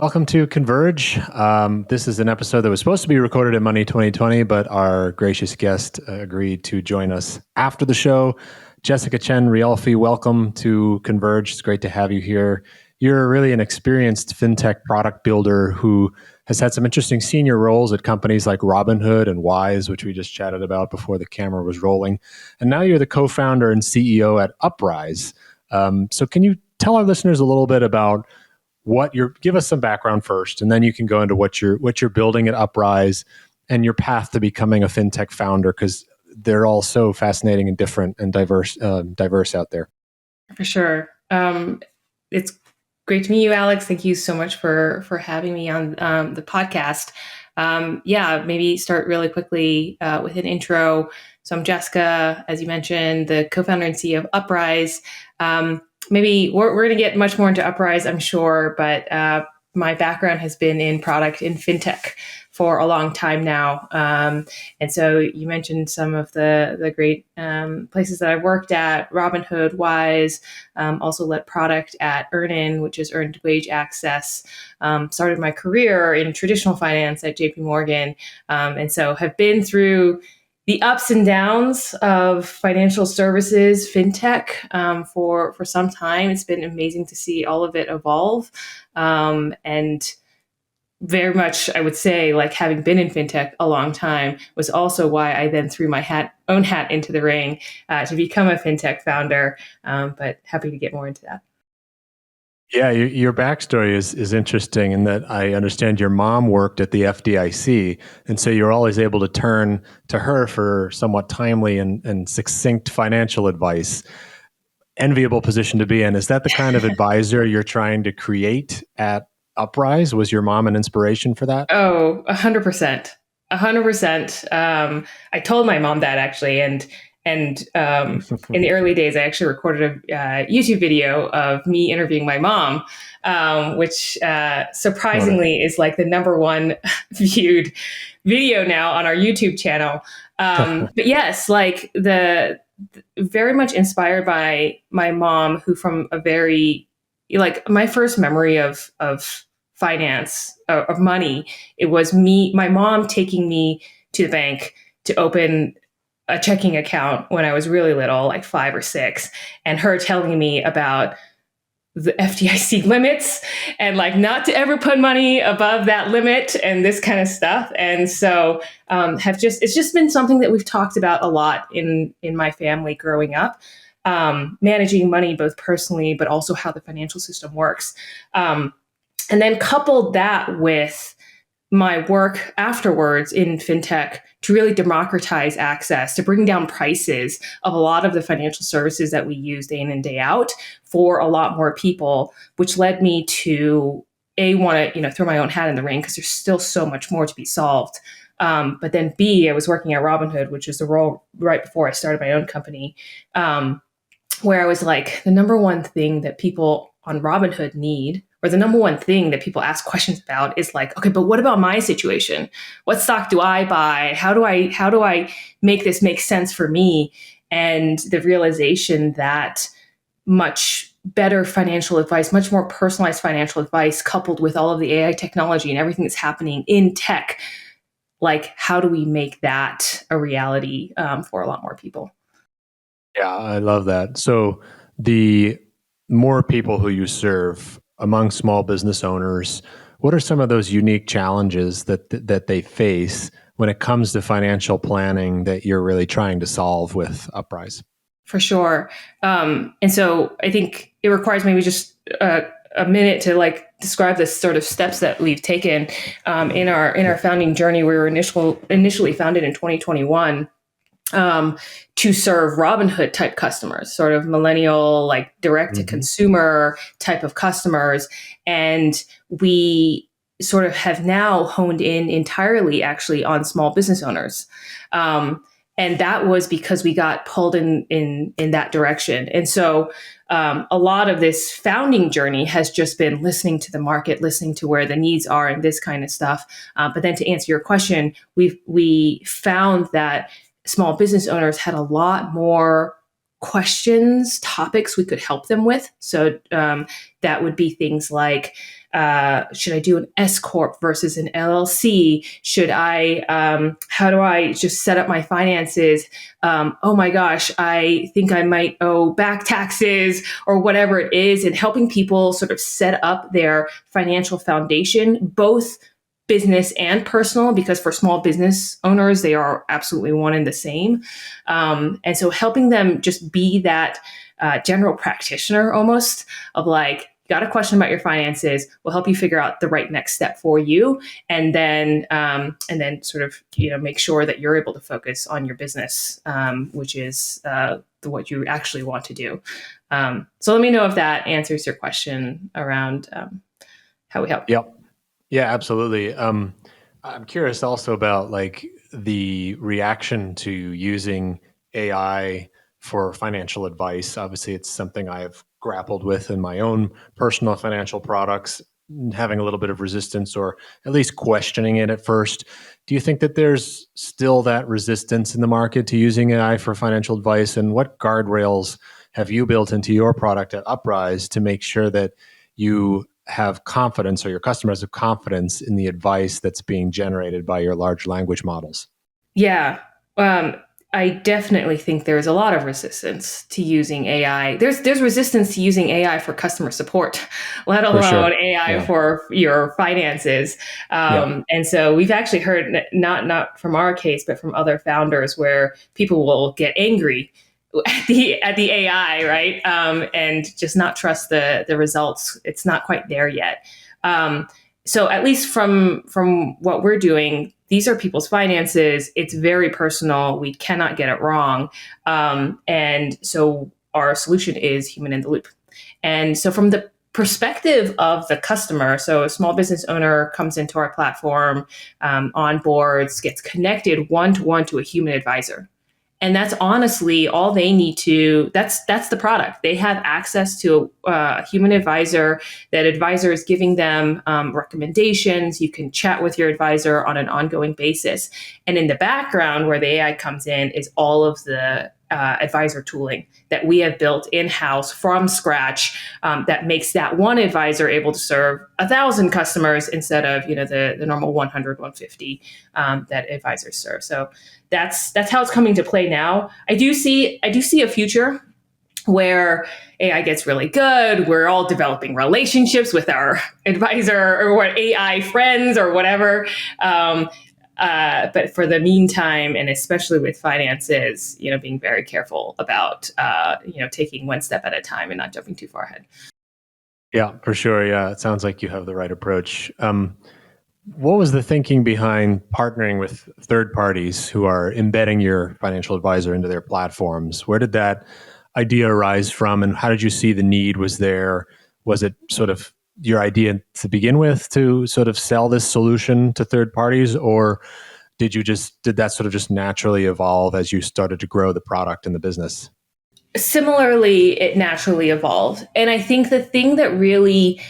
Welcome to Converge. This is an episode that was supposed to be recorded in Money 2020, but our gracious guest agreed to join us after the show. Jessica Chen Riolfi, welcome to Converge. It's great to have you here. You're really an experienced FinTech product builder who has had some interesting senior roles at companies like Robinhood and Wise, which we just chatted about before the camera was rolling. And now you're the co-founder and CEO at Uprise. So can you tell our listeners a little bit about give us some background first, and then you can go into what you're building at Uprise and your path to becoming a FinTech founder, because they're all so fascinating and different and diverse out there. For sure. It's great to meet you, Alex. Thank you so much for having me on the podcast. Maybe start really quickly with an intro. So I'm Jessica, as you mentioned, the co-founder and CEO of Uprise. Maybe we're going to get much more into Uprise, I'm sure, but my background has been in product in FinTech for a long time now. And so you mentioned some of the great places that I've worked at: Robinhood, Wise, also led product at Earnin, which is earned wage access. Started my career in traditional finance at JP Morgan. And so have been through the ups and downs of financial services, FinTech, for some time. It's been amazing to see all of it evolve. And very much, I would say, like, having been in FinTech a long time was also why I then threw my own hat into the ring to become a FinTech founder. But happy to get more into that. Yeah, your backstory is interesting in that I understand your mom worked at the FDIC, and so you're always able to turn to her for somewhat timely and succinct financial advice. Enviable position to be in. Is that the kind of advisor you're trying to create at Uprise? Was your mom an inspiration for that? Oh, 100%. 100%. I told my mom that, actually, and in the early days, I actually recorded a YouTube video of me interviewing my mom, which surprisingly is like the number one viewed video now on our YouTube channel. But yes, like very much inspired by my mom, who from a very, like, my first memory of finance, of money, it was my mom taking me to the bank to open a checking account when I was really little, like 5 or 6, and her telling me about the FDIC limits and, like, not to ever put money above that limit and this kind of stuff. And so it's just been something that we've talked about a lot in my family growing up, managing money both personally, but also how the financial system works. And then coupled that with my work afterwards in FinTech to really democratize access, to bring down prices of a lot of the financial services that we use day in and day out for a lot more people, which led me to want to throw my own hat in the ring, because there's still so much more to be solved. But then B, I was working at Robinhood, which is the role right before I started my own company, where I was like, the number one thing that people on Robinhood need, or the number one thing that people ask questions about, is like, okay, but what about my situation? What stock do I buy? How do I make this make sense for me? And the realization that much better financial advice, much more personalized financial advice, coupled with all of the AI technology and everything that's happening in tech, like, how do we make that a reality for a lot more people? Yeah, I love that. So the more people who you serve among small business owners, what are some of those unique challenges that they face when it comes to financial planning that you're really trying to solve with Uprise? For sure. And so I think it requires maybe just a minute to, like, describe the sort of steps that we've taken in our founding journey. We were initially founded in 2021. To serve Robinhood type customers, sort of millennial, like, direct to consumer type of customers. And we sort of have now honed in entirely actually on small business owners. And that was because we got pulled in that direction. And so a lot of this founding journey has just been listening to the market, listening to where the needs are and this kind of stuff. But then to answer your question, we found that small business owners had a lot more questions, topics we could help them with. So that would be things like, should I do an S Corp versus an LLC? How do I just set up my finances? Oh my gosh, I think I might owe back taxes or whatever it is, and helping people sort of set up their financial foundation, both business and personal, because for small business owners, they are absolutely one and the same. And so helping them just be that general practitioner almost of like, got a question about your finances, we'll help you figure out the right next step for you. And then sort of, make sure that you're able to focus on your business, which is what you actually want to do. So let me know if that answers your question around how we help. Yep. Yeah, absolutely. I'm curious also about like the reaction to using AI for financial advice. Obviously, it's something I've grappled with in my own personal financial products, having a little bit of resistance or at least questioning it at first. Do you think that there's still that resistance in the market to using AI for financial advice? And what guardrails have you built into your product at Uprise to make sure that you have confidence, or your customers have confidence in the advice that's being generated by your large language models? Yeah. I definitely think there's a lot of resistance to using AI. There's resistance to using AI for customer support, let alone AI for your finances. And so we've actually heard, not from our case, but from other founders, where people will get angry at the AI, right? And just not trust the results. It's not quite there yet. So at least from what we're doing, these are people's finances. It's very personal. We cannot get it wrong. And so our solution is human in the loop. And so from the perspective of the customer, so a small business owner comes into our platform, onboards, gets connected one-to-one to a human advisor. And that's honestly all they need to, that's the product. They have access to a human advisor. That advisor is giving them recommendations. You can chat with your advisor on an ongoing basis. And in the background, where the AI comes in, is all of the advisor tooling that we have built in-house from scratch, that makes that one advisor able to serve 1,000 customers instead of the normal 100, 150 that advisors serve. So that's how it's coming to play now. I do see a future where AI gets really good. We're all developing relationships with our advisor or what AI friends or whatever. But for the meantime, and especially with finances, being very careful about, taking one step at a time and not jumping too far ahead. Yeah, for sure. Yeah, it sounds like you have the right approach. What was the thinking behind partnering with third parties who are embedding your financial advisor into their platforms? Where did that idea arise from, and how did you see the need was there? Was it sort of your idea to begin with to sort of sell this solution to third parties, or did that sort of just naturally evolve as you started to grow the product and the business? Similarly, it naturally evolved. And I think the thing that really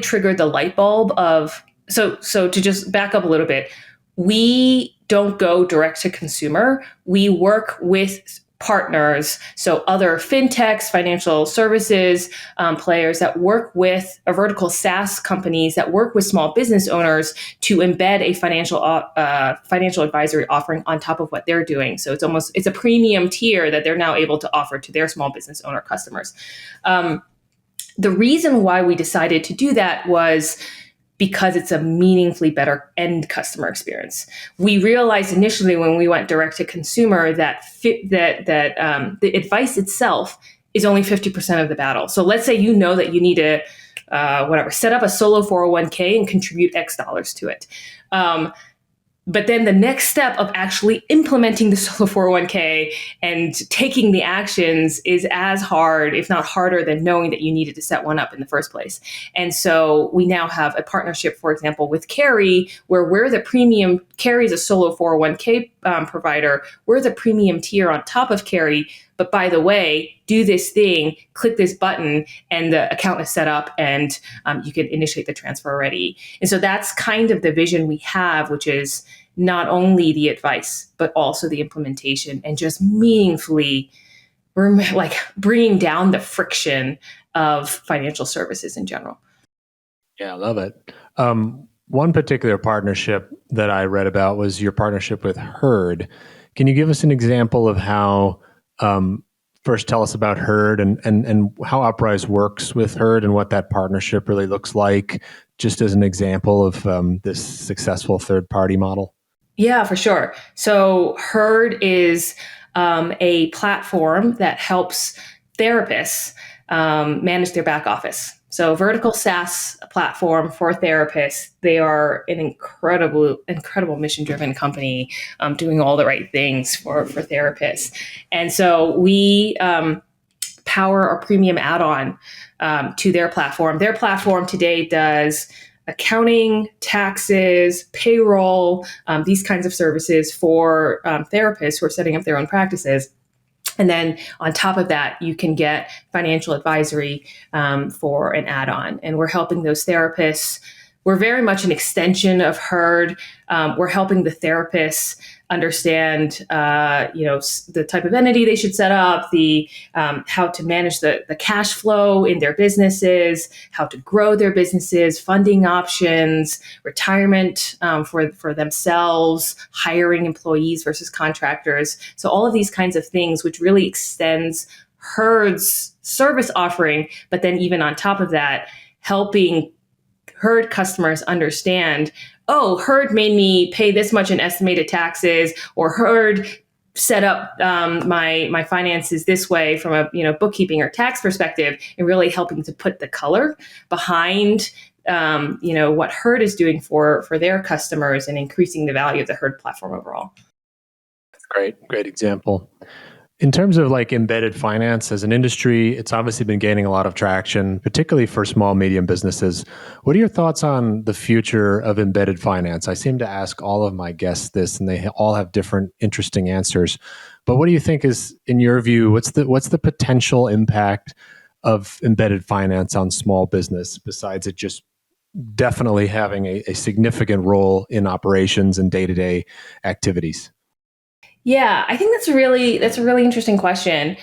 triggered the light bulb of, so to just back up a little bit, we don't go direct to consumer. We work with partners, so other fintechs, financial services players that work with vertical SaaS companies that work with small business owners to embed a financial advisory offering on top of what they're doing. So it's a premium tier that they're now able to offer to their small business owner customers. The reason why we decided to do that was because it's a meaningfully better end customer experience. We realized initially when we went direct to consumer that the advice itself is only 50% of the battle. So let's say that you need to set up a solo 401k and contribute X dollars to it. But then the next step of actually implementing the solo 401k and taking the actions is as hard, if not harder, than knowing that you needed to set one up in the first place. And so we now have a partnership, for example, with Carry, where we're the premium. Carry is a solo 401k provider. We're the premium tier on top of Carry. But by the way, do this thing, click this button, and the account is set up, and you can initiate the transfer already. And so that's kind of the vision we have, which is not only the advice, but also the implementation, and just meaningfully like bringing down the friction of financial services in general. Yeah, I love it. One particular partnership that I read about was your partnership with Herd. Can you give us an example of how, first tell us about Herd and how Uprise works with Herd and what that partnership really looks like, just as an example of this successful third-party model? Yeah, for sure. So Herd is a platform that helps therapists manage their back office. So vertical SaaS platform for therapists. They are an incredible mission-driven company doing all the right things for therapists. And so we power our premium add-on to their platform. Their platform today does accounting, taxes, payroll, these kinds of services for therapists who are setting up their own practices. And then on top of that, you can get financial advisory for an add-on. And we're helping those therapists. We're very much an extension of Herd. We're helping the therapists understand, the type of entity they should set up, the how to manage the cash flow in their businesses, how to grow their businesses, funding options, retirement for themselves, hiring employees versus contractors. So all of these kinds of things, which really extends Herd's service offering, but then even on top of that, helping Herd customers understand, oh, Herd made me pay this much in estimated taxes, or Herd set up my finances this way from a bookkeeping or tax perspective, and really helping to put the color behind what Herd is doing for their customers and increasing the value of the Herd platform overall. Great example. In terms of like embedded finance as an industry, it's obviously been gaining a lot of traction, particularly for small, medium businesses. What are your thoughts on the future of embedded finance? I seem to ask all of my guests this, and they all have different interesting answers. But what do you think is, in your view, what's the potential impact of embedded finance on small business, besides it just definitely having a significant role in operations and day-to-day activities? Yeah, I think that's a really interesting question.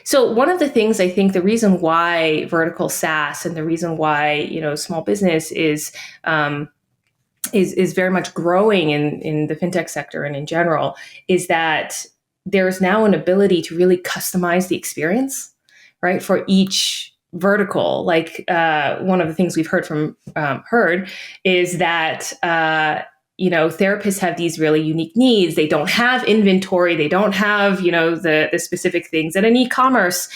So one of the things, I think the reason why vertical SaaS and the reason why small business is very much growing in the fintech sector and in general is that there's now an ability to really customize the experience, right, for each vertical. Like one of the things we've heard from Herd is that therapists have these really unique needs. They don't have inventory. They don't have, the specific things that an e-commerce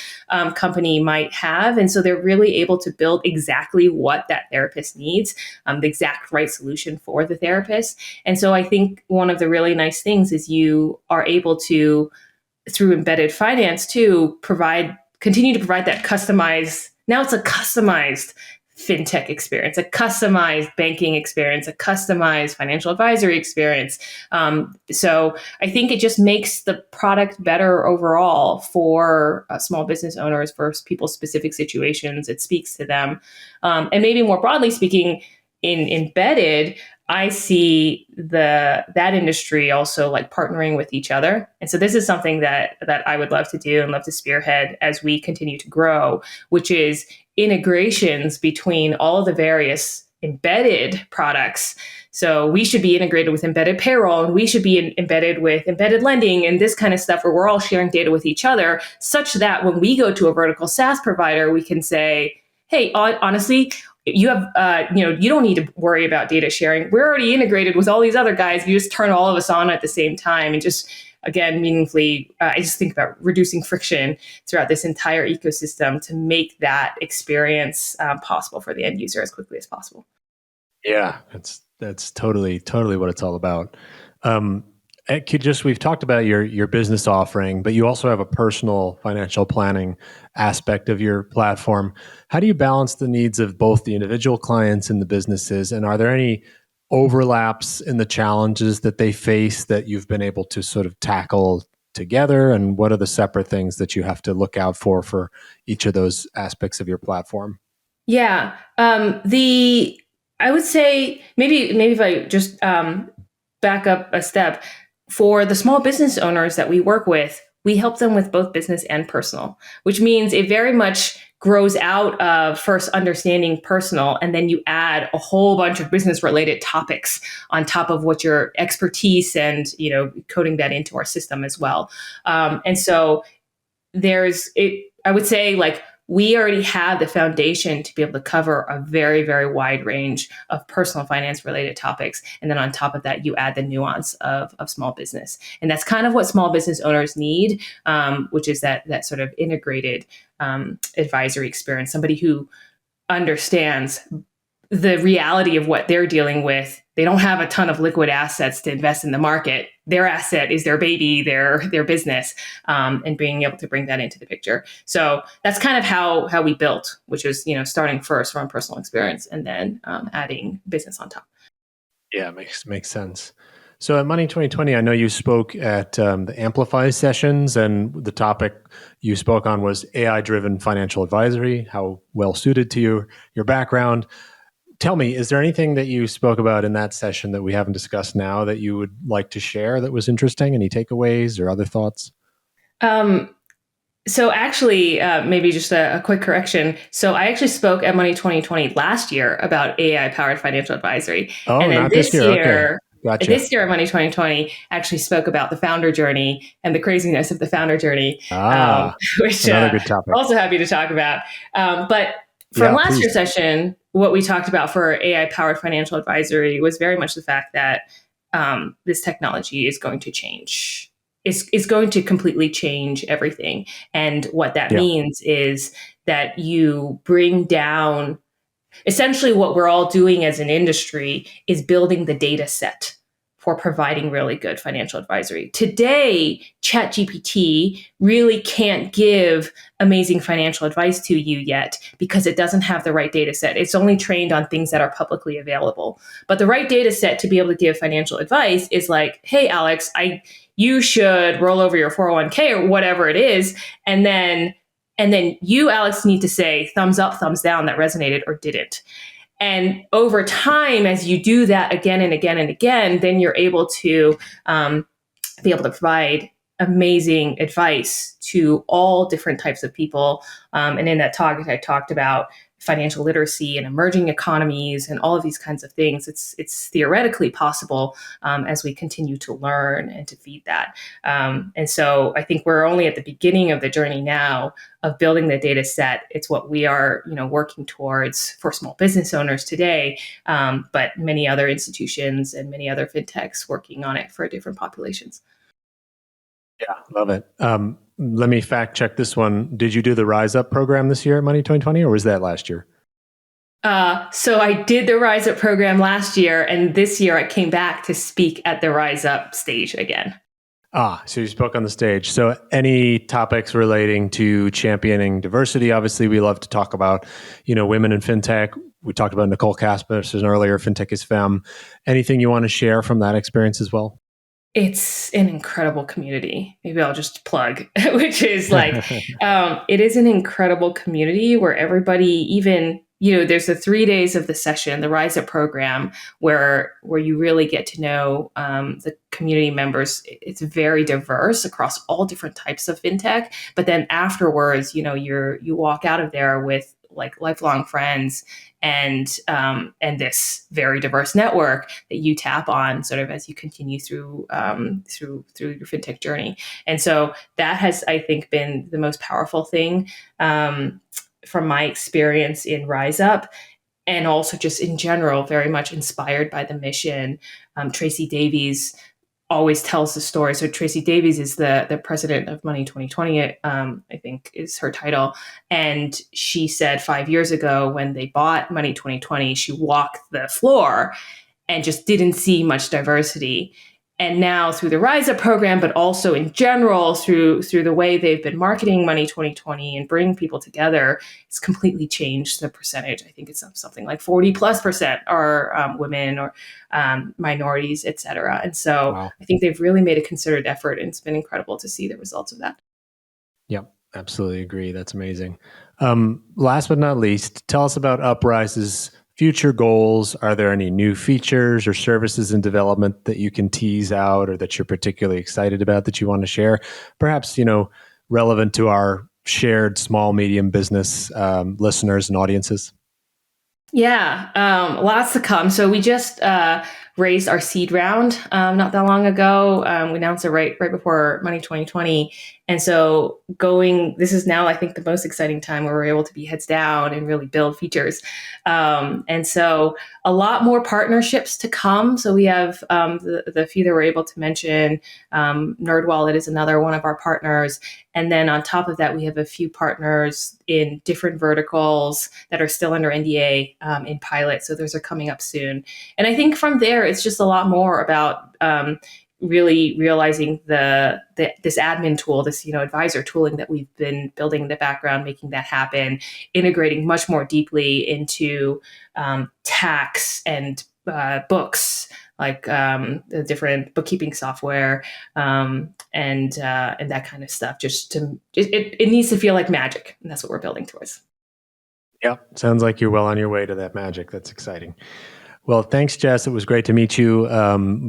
company might have. And so they're really able to build exactly what that therapist needs, the exact right solution for the therapist. And so I think one of the really nice things is you are able to, through embedded finance too, continue to provide that customized, now it's a customized fintech experience, a customized banking experience, a customized financial advisory experience. So I think it just makes the product better overall for small business owners, for people's specific situations. It speaks to them. And maybe more broadly speaking, in embedded, I see that industry also like partnering with each other. And so this is something that I would love to do and love to spearhead as we continue to grow, which is integrations between all of the various embedded products. So we should be integrated with embedded payroll, and we should be embedded with embedded lending and this kind of stuff, where we're all sharing data with each other, such that when we go to a vertical SaaS provider, we can say, hey, honestly, you have, you don't need to worry about data sharing. We're already integrated with all these other guys. You just turn all of us on at the same time, and just, again, meaningfully, I just think about reducing friction throughout this entire ecosystem to make that experience possible for the end user as quickly as possible. Yeah, that's totally what it's all about. We've talked about your business offering, but you also have a personal financial planning aspect of your platform. How do you balance the needs of both the individual clients and the businesses? And are there any overlaps in the challenges that they face that you've been able to sort of tackle together? And what are the separate things that you have to look out for each of those aspects of your platform? Yeah. I would say maybe if I just back up a step, for the small business owners that we work with, we help them with both business and personal, which means it very much grows out of first understanding personal, and then you add a whole bunch of business related topics on top of what your expertise, and coding that into our system as well. And so there's it. I would say, like, we already have the foundation to be able to cover a very, very wide range of personal finance related topics. And then on top of that, you add the nuance of small business. And that's kind of what small business owners need, which is that sort of integrated advisory experience, somebody who understands the reality of what they're dealing with. They don't have a ton of liquid assets to invest in the market. Their asset is their baby, their business, and being able to bring that into the picture. So that's kind of how we built, which is starting first from personal experience and then adding business on top. Yeah, makes sense. So at Money 2020, I know you spoke at the Amplify sessions, and the topic you spoke on was AI-driven financial advisory, how well suited to your background. Tell me, is there anything that you spoke about in that session that we haven't discussed now that you would like to share that was interesting? Any takeaways or other thoughts? So actually, maybe just a quick correction. So I actually spoke at Money 2020 last year about AI-powered financial advisory. Oh, and then not this year. Okay. Gotcha. This year at Money 2020 actually spoke about the founder journey and the craziness of the founder journey, which another good topic. Also happy to talk about. But from last year's session, what we talked about for AI-powered financial advisory was very much the fact that this technology is going to change. Is going to completely change everything. And what that means is that you bring down, essentially what we're all doing as an industry is building the data set for providing really good financial advisory. Today, ChatGPT really can't give amazing financial advice to you yet because it doesn't have the right data set. It's only trained on things that are publicly available. But the right data set to be able to give financial advice is like, hey, Alex, you should roll over your 401k or whatever it is. And then you, Alex, need to say thumbs up, thumbs down, that resonated or didn't. And over time, as you do that again and again and again, then you're able to be able to provide amazing advice to all different types of people. And in that talk, I talked about financial literacy and emerging economies and all of these kinds of things. It's theoretically possible as we continue to learn and to feed that. And so I think we're only at the beginning of the journey now of building the data set. It's what we are, working towards for small business owners today, but many other institutions and many other fintechs working on it for different populations. Yeah, love it. Let me fact check this one. Did you do the Rise Up program this year at Money 2020, or was that last year? So I did the Rise Up program last year, and this year I came back to speak at the Rise Up stage again. So you spoke on the stage. So any topics relating to championing diversity? Obviously, we love to talk about, women in fintech. We talked about Nicole Casperson earlier, FinTech is Femme. Anything you want to share from that experience as well? It's an incredible community. Maybe I'll just plug, which is like, it is an incredible community where everybody, even, there's the 3 days of the session, the Rise Up program, where you really get to know the community members. It's very diverse across all different types of fintech. But then afterwards, you walk out of there with like lifelong friends and this very diverse network that you tap on sort of as you continue through your fintech journey. And so that has, I think, been the most powerful thing from my experience in Rise Up, and also just in general, very much inspired by the mission. Tracy Davies always tells the story. So Tracy Davies is the president of Money 2020, I think is her title. And she said 5 years ago when they bought Money 2020, she walked the floor and just didn't see much diversity. And now through the Rise Up program, but also in general through the way they've been marketing Money 2020 and bringing people together, it's completely changed the percentage. I think it's something like 40+% are women or minorities, et cetera. And so wow. I think they've really made a concerted effort, and it's been incredible to see the results of that. Yep, absolutely agree. That's amazing. Last but not least, tell us about Uprise's future goals? Are there any new features or services in development that you can tease out or that you're particularly excited about that you want to share? Perhaps, relevant to our shared small, medium business listeners and audiences? Yeah, lots to come. So we just raised our seed round not that long ago. We announced it right before Money 2020. And so this is now, I think, the most exciting time where we're able to be heads down and really build features. And so a lot more partnerships to come. So we have the few that we're able to mention. NerdWallet is another one of our partners. And then on top of that, we have a few partners in different verticals that are still under NDA in pilot. So those are coming up soon. And I think from there, it's just a lot more about really realizing this admin tool, this advisor tooling that we've been building in the background, making that happen, integrating much more deeply into tax and books, like the different bookkeeping software and that kind of stuff. It needs to feel like magic, and that's what we're building towards. Yeah, sounds like you're well on your way to that magic. That's exciting. Well, thanks, Jess. It was great to meet you.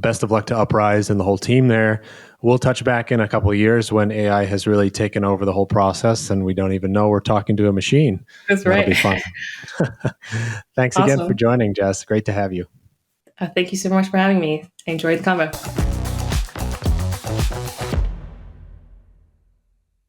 Best of luck to Uprise and the whole team there. We'll touch back in a couple of years when AI has really taken over the whole process and we don't even know we're talking to a machine. That's right. That'll be fun. Thanks again for joining, Jess. Great to have you. Thank you so much for having me. I enjoyed the convo.